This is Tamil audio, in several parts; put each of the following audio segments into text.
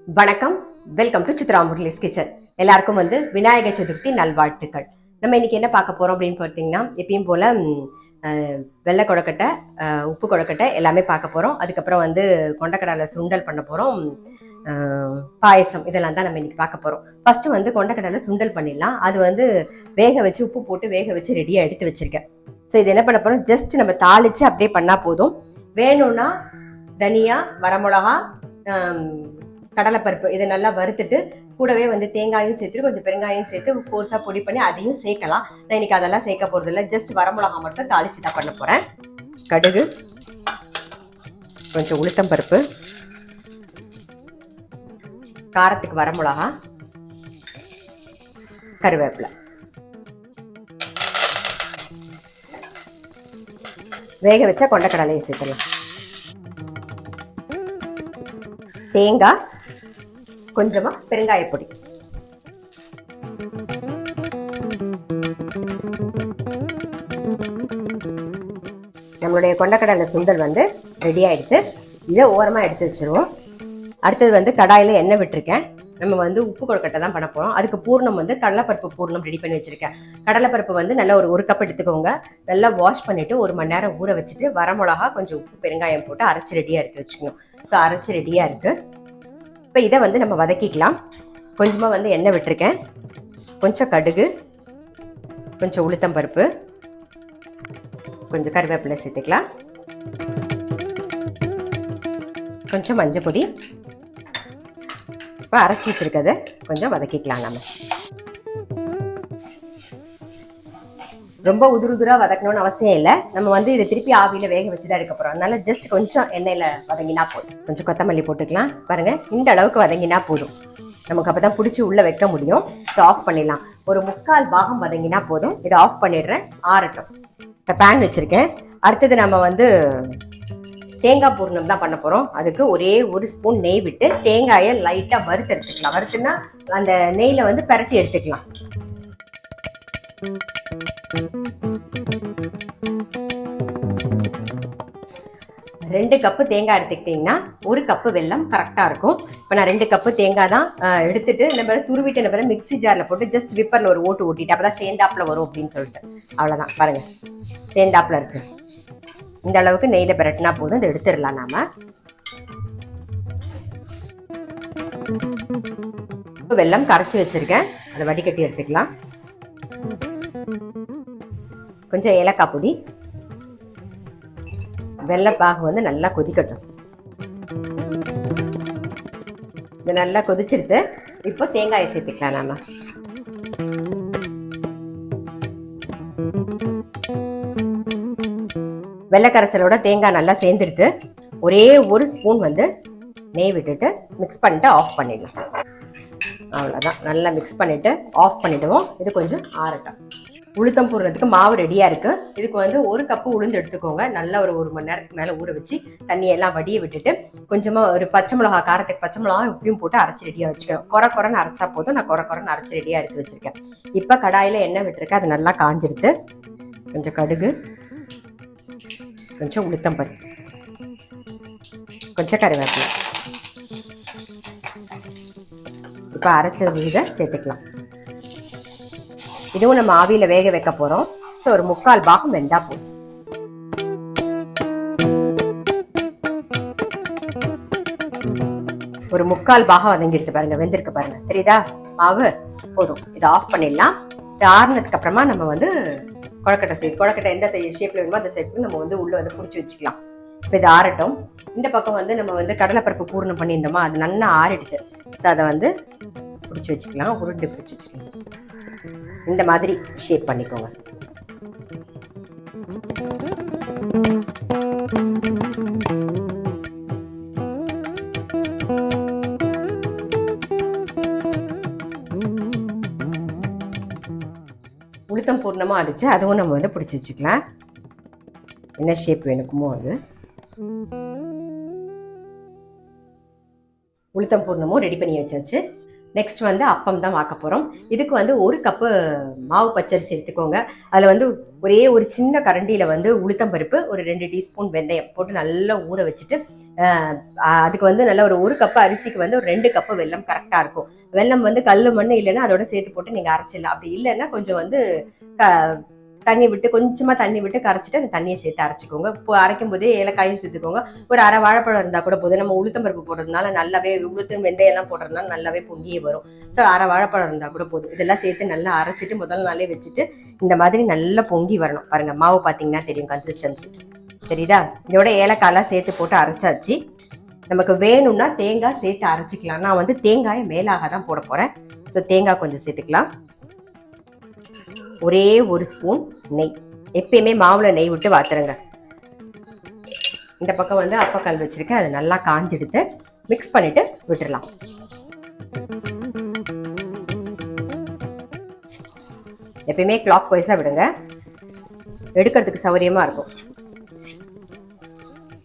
வணக்கம், welcome to Chitra Murali's kitchen. எல்லாருக்கும் விநாயகர் சதுர்த்தி நல்வாழ்த்துக்கள். நம்ம இன்னைக்கு என்ன பார்க்க போறோம் அப்படின்னு பார்த்தீங்கன்னா, எப்பயும் போல வெள்ளை கொழுக்கட்டை, உப்பு கொழுக்கட்டை எல்லாமே பார்க்க போறோம். அதுக்கப்புறம் கொண்டக்கடலை சுண்டல் பண்ண போறோம், பாயசம் இதெல்லாம் தான் நம்ம இன்னைக்கு பார்க்க போறோம். ஃபர்ஸ்ட் கொண்டக்கடலை சுண்டல் பண்ணிடலாம். அது வேக வச்சு உப்பு போட்டு வேக வச்சு ரெடியா எடுத்து வச்சிருக்கேன். ஸோ இது என்ன பண்ண போறோம், ஜஸ்ட் நம்ம தாளிச்சு அப்படியே பண்ணா போதும். வேணும்னா தனியா, வரமிளகா, கடலைப்பருப்பு இதை நல்லா வறுத்துட்டு கூடவே தேங்காயும் சேர்த்துட்டு கொஞ்சம் பெருங்காயம் சேர்த்து கோர்ஸா பொடி பண்ணி அதையும் சேர்க்கலாம். நான் இன்னைக்கு அதெல்லாம் சேர்க்க போறது இல்லை, ஜஸ்ட் வரமிளகா மட்டும் தாளிச்சு தான் பண்ண போறேன். கடுகு, கொஞ்சம் உளுத்தம் பருப்பு, காரத்துக்கு வரமிளகா, கருவேப்பிலை, வேக வச்ச கொண்டக்கடலையை சேர்த்துக்கலாம். தேங்காய், கொஞ்சமா பெருங்காய பொடி. நம்மளுடைய கொண்டக்கடலை சுண்டல் ரெடி ஆயிடுச்சு. இதை ஓரமா எடுத்து வச்சிருவோம். அடுத்தது கடாயில எண்ணெய் விட்டுருக்கேன். நம்ம உப்பு கொழுக்கட்டை தான் பண்ண போறோம். அதுக்கு பூர்ணம் கடலைப்பருப்பு பூர்ணம் ரெடி பண்ணி வச்சிருக்கேன். கடலைப்பருப்பு நல்லா ஒரு கப் எடுத்துக்கோங்க. நல்லா வாஷ் பண்ணிட்டு 1 மணி நேரம் ஊற வச்சுட்டு வரமிளகா, கொஞ்சம் உப்பு, பெருங்காயம் போட்டு அரைச்சி ரெடியா எடுத்து வச்சுக்கணும். ஸோ அரைச்சி ரெடியா இருக்கு. இப்போ இதை நம்ம வதக்கிக்கலாம். கொஞ்சமாக எண்ணெய் விட்டுருக்கேன். கொஞ்சம் கடுகு, கொஞ்சம் உளுத்தம் பருப்பு, கொஞ்சம் கருவேப்பிலை சேர்த்துக்கலாம். கொஞ்சம் மஞ்சள் பொடி. இப்போ அரைச்சி வச்சிருக்கதை கொஞ்சம் வதக்கிக்கலாம். நம்ம ரொம்ப உதுருதுரா வதக்கணும்னு அவசியம் இல்லை. நம்ம இதை திருப்பி ஆவியில வேக வச்சுதான் இருக்க போறோம். அதனால ஜஸ்ட் கொஞ்சம் எண்ணெயில வதங்கினா போதும். கொஞ்சம் கொத்தமல்லி போட்டுக்கலாம். பாருங்க, இந்த அளவுக்கு வதங்கினா போதும். நமக்கு அப்பதான் பிடிச்சி உள்ள வைக்க முடியும். ஆஃப் பண்ணிடலாம். ஒரு 3/4 பாகம் வதங்கினா போதும். இதை ஆஃப் பண்ணிடுறேன், ஆறட்டும். இப்போ பேன் வச்சிருக்கேன். அடுத்தது நம்ம தேங்காய் பூர்ணம் தான் பண்ண போறோம். அதுக்கு ஒரே 1 ஸ்பூன் நெய் விட்டு தேங்காயை லைட்டா வறுத்து எடுத்துக்கலாம். வறுத்துன்னா அந்த நெய்ல பெரட்டி எடுத்துக்கலாம். 2 கப்பு தேங்காய் எடுத்துக்கிட்டீங்கன்னா 1 கப்பு வெல்லம் கரெக்டா இருக்கும். இப்போ நான் 2 கப்பு தேங்காய் தான் எடுத்துட்டு நம்ம துருவிட்டு நம்ம மிக்சி ஜார்ல போட்டு ஜஸ்ட் விப்பர்ல ஒரு ஓட்டு ஓட்டிட்டு அப்பதான் சேர்ந்தாப்புல வரும் அப்படின்னு சொல்லிட்டு. அவ்வளவுதான், பாருங்க சேர்ந்தாப்புல இருக்கு. இந்த அளவுக்கு நெய்ல பிரட்டினா போதும். இதை எடுத்துடலாம். நாம வெல்லம் கரைச்சி வச்சிருக்கேன், அதை வடிகட்டி எடுத்துக்கலாம். கொஞ்சம் ஏலக்காய் பொடி. வெள்ளைப்பாகு நல்லா கொதிக்கட்டும். இது நல்லா கொதிச்சிருது. இப்போ தேங்காயை சேர்த்துக்கலாம். நாம வெள்ளைக்கரைசலோட தேங்காய் நல்லா சேர்ந்துருக்கு. ஒரே 1 ஸ்பூன் நெய் விட்டுட்டு மிக்ஸ் பண்ணிட்டு ஆஃப் பண்ணிடலாம். அவ்வளோதான், நல்லா மிக்ஸ் பண்ணிட்டு ஆஃப் பண்ணிடுவோம். இது கொஞ்சம் ஆறட்டும். உளுத்தம் போடுறதுக்கு மாவு ரெடியா இருக்கு. இதுக்கு 1 கப்பு உளுந்து எடுத்துக்கோங்க. நல்லா ஒரு 1 மணி நேரத்துக்கு மேல ஊற வச்சு தண்ணியெல்லாம் வடிய விட்டுட்டு கொஞ்சமா ஒரு பச்சை மிளகா, காரத்துக்கு பச்சை மிளகா உப்பையும் போட்டு அரைச்சி ரெடியா வச்சுக்கணும். குறைன்னு அரைச்சா போதும். நான் குறைன்னு அரைச்சி ரெடியா எடுத்து வச்சிருக்கேன். இப்ப கடாயில எண்ணெய் விட்டுருக்கேன். அது நல்லா காஞ்சிருது. கொஞ்சம் கடுகு, கொஞ்சம் உளுத்தம் பருப்பு, கொஞ்சம் கருவேப்பிலை. இப்ப அரைச்சது இதை சேர்த்துக்கலாம். இதுவும் நம்ம ஆவியில வேக வைக்க போறோம். ஒரு 3/4 பாகம் வெந்தா போதும். ஒரு 3/4 பாகம் வதங்கிருக்கு பாருங்க, வெந்திருக்கு பாருங்க, தெரியுதா? மாவு போதும். இதை ஆஃப் பண்ணிடலாம். இது ஆறுனதுக்கு அப்புறமா நம்ம கொழுக்கட்டை எந்த ஷேப்ல வேணுமோ அந்த ஷேப்ல நம்ம உள்ள புடிச்சு வச்சுக்கலாம். இப்போ இது ஆறட்டும். இந்த பக்கம் நம்ம கடலைப்பருப்பு பூர்ணம் பண்ணியிருந்தோமா, அது நல்லா ஆறிடுது. ஸோ அதை பிடிச்சி வச்சுக்கலாம். உருண்டை பிடிச்சி வச்சுக்கலாம். இந்த மாதிரி ஷேப் பண்ணிக்கோங்க. உளுத்தம் பூர்ணமா அடிச்சு அதுவும் நம்ம பிடிச்சி வச்சுக்கலாம். என்ன ஷேப் வேணுக்குமோ அது. உளுத்தம் பூர்ணமும் ரெடி பண்ணி வச்சாச்சு. நெக்ஸ்ட் அப்பம் தான் வாக்க போறோம். இதுக்கு 1 கப்பு மாவு பச்சரிசி எடுத்துக்கோங்க. அதுல ஒரே ஒரு சின்ன கரண்டியில உளுத்தம் பருப்பு, ஒரு 2 டீஸ்பூன் வெந்தயம் போட்டு நல்லா ஊற வச்சுட்டு அதுக்கு வந்து நல்ல ஒரு கப்பு அரிசிக்கு வந்து ஒரு 2 கப்பு வெல்லம் கரெக்டாக இருக்கும். வெல்லம் வந்து கல் மண் இல்லைன்னா அதோட சேர்த்து போட்டு நீங்கள் அரைச்சிடலாம். அப்படி இல்லைன்னா கொஞ்சம் வந்து தண்ணி விட்டு கொஞ்சமாக தண்ணி விட்டு கரைச்சிட்டு அந்த தண்ணியை சேர்த்து அரைச்சிக்கோங்க. இப்போ அரைக்கும் போதே ஏலக்காயும் சேர்த்துக்கோங்க. ஒரு அரை வாழைப்பழம் இருந்தால் கூட போதும். நம்ம உளுத்தம் பருப்பு போடுறதுனால நல்லாவே உளுத்தம் வெந்தயம்லாம் போடுறதுனால நல்லாவே பொங்கியே வரும். ஸோ அரை வாழைப்பழம் இருந்தால் கூட போதும். இதெல்லாம் சேர்த்து நல்லா அரைச்சிட்டு முதல் நாளே வச்சுட்டு இந்த மாதிரி நல்லா பொங்கி வரணும். பாருங்க மாவு பார்த்தீங்கன்னா தெரியும் கன்சிஸ்டன்சி தெரியுதா? இதோட ஏலக்காயெல்லாம் சேர்த்து போட்டு அரைச்சாச்சு. நமக்கு வேணும்னா தேங்காய் சேர்த்து அரைச்சிக்கலாம். நான் வந்து தேங்காயை மேலாக தான் போட போறேன். ஸோ தேங்காய் கொஞ்சம் சேர்த்துக்கலாம். ஒரே ஒரு ஸ்பூன் நெய். எப்பயுமே மாவுல நெய் விட்டு வாத்துருங்க. இந்த பக்கம் வந்து அப்பக்கல் வச்சிருக்கேன். அது நல்லா காஞ்செடுத்து மிக்ஸ் பண்ணிட்டு விட்டுடலாம். எப்பயுமே கிளாக் வைஸா விடுங்க, எடுக்கிறதுக்கு சௌகரியமா இருக்கும்.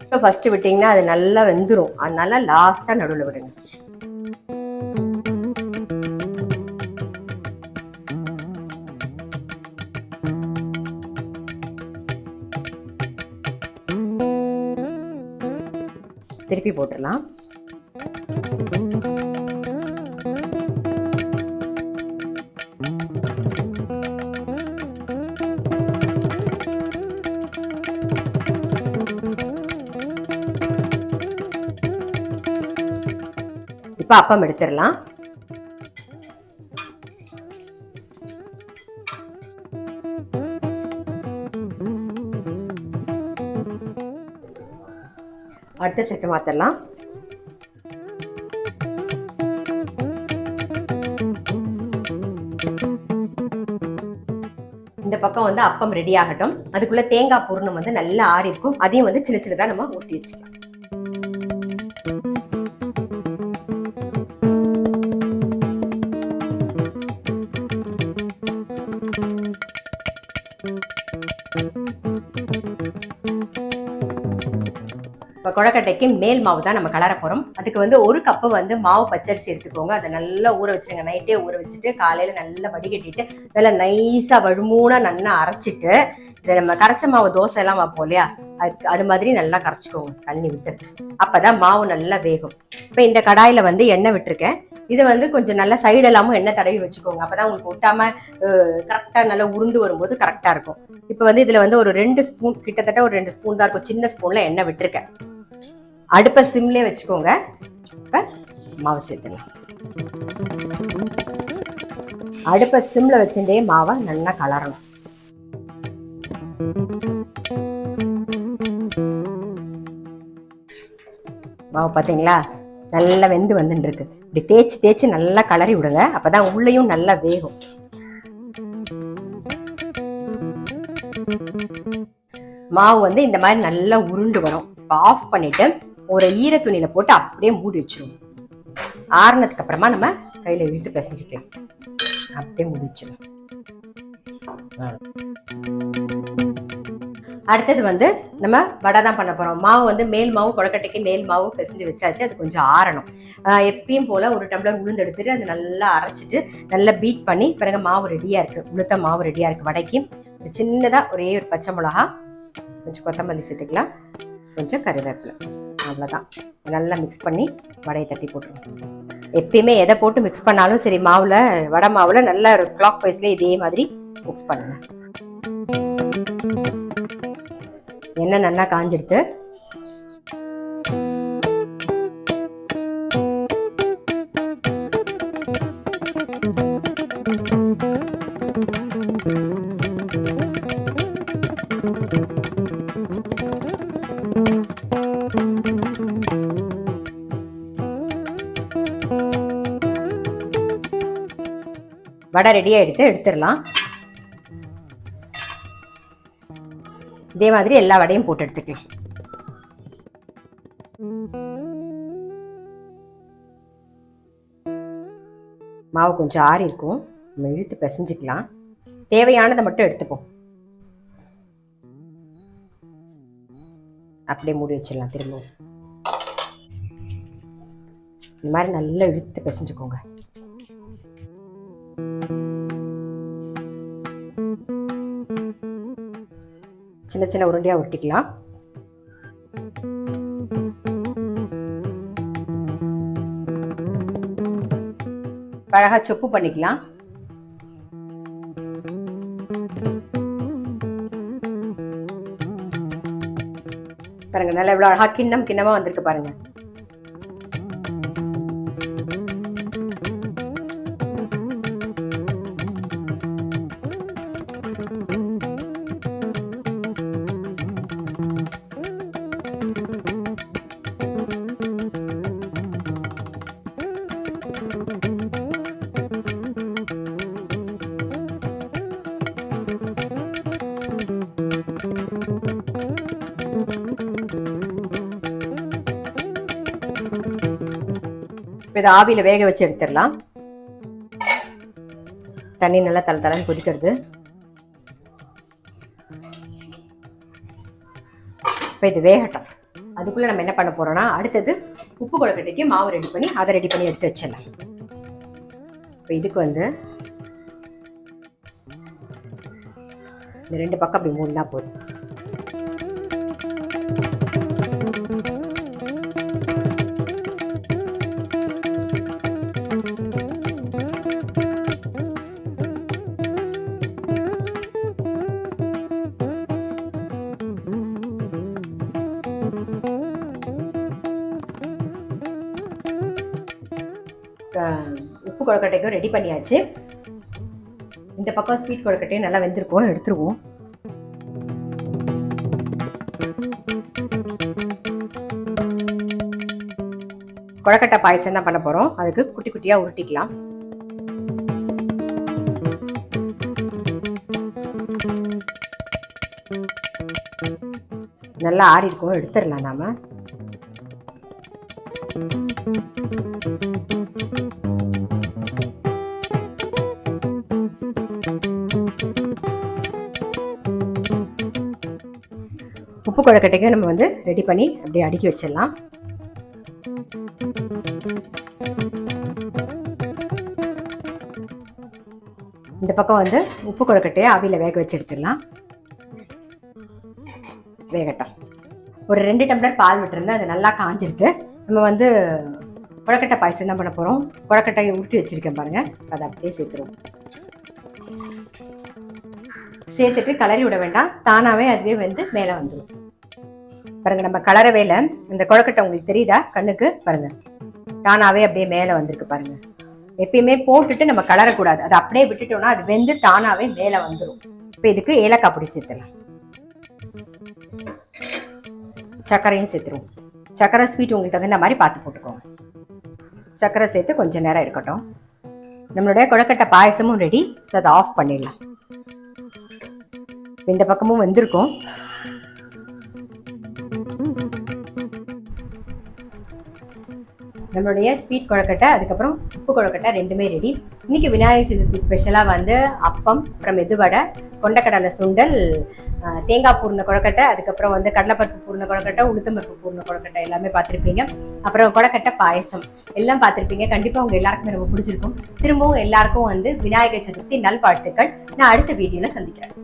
இப்போ ஃபர்ஸ்ட் விட்டீங்கன்னா அது நல்லா வெந்துடும். அதனால லாஸ்டா நடுவில் விடுங்க. திருப்பி போட்டுடலாம். இப்போ அப்பம் எடுத்துடலாம். அடுத்த செட்டு மாத்திரலாம். இந்த பக்கம் வந்து அப்பம் ரெடி ஆகட்டும். அதுக்குள்ள தேங்காய் பூர்ணம் வந்து நல்லா ஆறி இருக்கும். அதையும் வந்து சின்ன சின்னதா நம்ம ஊற்றி வச்சுக்கலாம். இப்போ கொழக்கட்டைக்கு மேல் மாவு தான் நம்ம கலர போகிறோம். அதுக்கு வந்து ஒரு கப்பு வந்து மாவு பச்சரிசி எடுத்துக்கோங்க. அதை நல்லா ஊற வச்சுருங்க. நைட்டே ஊற வச்சுட்டு காலையில் நல்லா வடிகட்டிட்டு நல்லா நைஸாக வழுமூணா நல்லா அரைச்சிட்டு, இதை நம்ம கரைச்ச மாவு தோசை எல்லாம் வைப்போம் இல்லையா, அது மாதிரி நல்லா கரைச்சிக்கோங்க தண்ணி விட்டு. அப்போதான் மாவு நல்லா வேகும். இப்போ இந்த கடாயில் வந்து எண்ணெய் விட்டுருக்கேன். இது வந்து கொஞ்சம் நல்லா சைடு எல்லாமும் எண்ணெய் தடவி வச்சுக்கோங்க. அப்போதான் உங்களுக்கு ஒட்டாமல் கரெக்டாக நல்லா உருண்டு வரும்போது கரெக்டாக இருக்கும். இப்போ வந்து இதில் வந்து ஒரு 2 ஸ்பூன், கிட்டத்தட்ட ஒரு 2 ஸ்பூன் தான் இருக்கும், சின்ன ஸ்பூனில் எண்ணெய் விட்டுருக்கேன். அடுப்பை சிம்லே வச்சுக்கோங்க. இப்ப மாவு சேர்த்துலாம். அடுப்பை சிம்ல வச்சுட்டே மாவை நல்லா கலரணும். மாவு பார்த்தீங்களா நல்லா வெந்து வந்துட்டு இருக்கு. இப்படி தேய்ச்சி தேய்ச்சி நல்லா கலரி விடுங்க. அப்பதான் உள்ளேயும் நல்லா வேகும். மாவு வந்து இந்த மாதிரி நல்லா உருண்டு வரும். ஆஃப் பண்ணிட்டு ஒரு ஈர துணியில போட்டு அப்படியே மூடி வச்சிருவோம். ஆறுனதுக்கு அப்புறமா நம்ம கையில இழுத்து பிசைஞ்சிக்கலாம். அப்படியே மூடி வச்சிடலாம். அடுத்தது வந்து நம்ம வடை தான் பண்ண போறோம். மாவு வந்து மேல் மாவு, கொழக்கட்டைக்கு மேல் மாவு பிசைஞ்சு வச்சாச்சு. அது கொஞ்சம் ஆறணும். எப்பயும் போல ஒரு டம்ளர் உளுந்து எடுத்துட்டு அது நல்லா அரைச்சிட்டு நல்லா பீட் பண்ணி பிறகு மாவு ரெடியா இருக்கு. உளுத்த மாவு ரெடியா இருக்கு. வடைக்கு ஒரு சின்னதா ஒரே ஒரு பச்சை மிளகா, கொஞ்சம் கொத்தமல்லி சேர்த்துக்கலாம், கொஞ்சம் கறிவேப்பிலை, அவ்வளோதான். நல்லா மிக்ஸ் பண்ணி வடையை தட்டி போட்டுருவோம். எப்பயுமே எதை போட்டு மிக்ஸ் பண்ணாலும் சரி, மாவில் வடை மாவில் நல்லா கிளாக் வைஸ்ல இதே மாதிரி மிக்ஸ் பண்ணுங்க. எண்ணெய் நல்லா காஞ்சிடுது. வடை ரெடியா எடுத்துடலாம். இதே மாதிரி எல்லா வடையும் போட்டு எடுத்துக்கலாம். மாவு கொஞ்சம் ஆறி இருக்கும், நம்ம இழுத்து பிசைஞ்சிக்கலாம். தேவையானதை மட்டும் எடுத்துப்போம். அப்படியே மூடி வச்சிடலாம். திரும்பவும் இந்த மாதிரி நல்லா இழுத்து பிசைஞ்சுக்கோங்க. சின்ன சின்ன உருண்டையா உருட்டிக்கலாம். அழகா சொப்பு பண்ணிக்கலாம். பாருங்க நல்லா இவ்வளவு அழகா கிண்ணமா வந்திருக்கு பாருங்க. இதை ஆவியில வேக வச்சு எடுத்துடலாம். தண்ணி நல்லா தளன்னு கொதிக்கிறது. இப்போ இது வேகட்டும். அதுக்குள்ள நம்ம என்ன பண்ண போறோம்னா, அடுத்தது உப்பு கொழுக்கட்டைக்கு மாவு ரெடி பண்ணி அதை ரெடி பண்ணி எடுத்து வச்சிடலாம். இப்போ இதுக்கு வந்து இந்த 2 பக்கம் அப்படி மூணுனா போதும். உப்பு கொழுக்கட்டைக்கும் ரெடி பண்ணியாச்சு. இந்த பக்கம் ஸ்வீட் கொழுக்கட்டையும் நல்லா வெந்திருக்கும், எடுத்துருவோம். கொழுக்கட்டை பாயசம் தான் பண்ண போறோம். அதுக்கு குட்டி குட்டியா உருட்டிக்கலாம். நல்லா ஆறி இருக்கும், எடுத்துடலாம் நாம. உப்பு கொழுக்கட்டைக்கு நம்ம வந்து ரெடி பண்ணி அப்படியே அடுக்கி வச்சிடலாம். இந்த பக்கம் வந்து உப்பு கொழுக்கட்டையை ஆவியில வேக வச்சு எடுத்துடலாம். வேகட்டும். ஒரு 2 டம்ளர் பால் விட்டுருந்தேன், அது நல்லா காஞ்சிருக்கு. நம்ம வந்து கொழுக்கட்டை பாயசம் தான் பண்ண போறோம். கொழுக்கட்டையை உருட்டி வச்சிருக்கேன் பாருங்க, அதை அப்படியே சேர்த்துருவோம். சேர்த்துட்டு கலரி விட வேண்டாம், தானாவே அதுவே வந்து மேலே வந்துடும். பாருங்க நம்ம கலரவே இல்லை. இந்த கொழுக்கட்டை உங்களுக்கு தெரியுதா கண்ணுக்கு? பாருங்க தானாவே அப்படியே மேலே வந்திருக்கு பாருங்க. எப்பயுமே போட்டுட்டு நம்ம கலரக்கூடாது, அதை அப்படியே விட்டுட்டோம்னா அது வெந்து தானாவே மேலே வந்துடும். இப்போ இதுக்கு ஏலக்காய் பொடி சேர்த்துலாம். சர்க்கரையும் சேர்த்துருவோம். சர்க்கரை ஸ்வீட் உங்களுக்கு தகுந்த மாதிரி பார்த்து போட்டுக்கோங்க. சர்க்கரை சேர்த்து கொஞ்சம் நேரம் இருக்கட்டும். நம்மளுடைய கொழுக்கட்டை பாயசமும் ரெடி. ஸோ அதை ஆஃப் பண்ணிடலாம். இந்த பக்கமும் வந்திருக்கும். நம்மளுடைய ஸ்வீட் கொழுக்கட்டை அதுக்கப்புறம் உப்பு கொழுக்கட்டை ரெண்டுமே ரெடி. இன்னைக்கு விநாயகர் சதுர்த்தி ஸ்பெஷலாக வந்து அப்பம், அப்புறம் மெதுவடை, கொண்டக்கடலை சுண்டல், தேங்காய் பூர்ண கொழுக்கட்டை, அதுக்கப்புறம் வந்து கடலைப்பருப்பு பூர்ண கொழுக்கட்டை, உளுத்தம்பருப்பு பூர்ண கொழுக்கட்டை எல்லாமே பார்த்துருப்பீங்க. அப்புறம் கொழுக்கட்டை பாயசம் எல்லாம் பார்த்துருப்பீங்க. கண்டிப்பாக உங்கள் எல்லாருக்குமே ரொம்ப பிடிச்சிருக்கும். திரும்பவும் எல்லாருக்கும் வந்து விநாயகர் சதுர்த்தி நல்வாழ்த்துக்கள். நான் அடுத்த வீடியோவில் சந்திக்கிறேன்.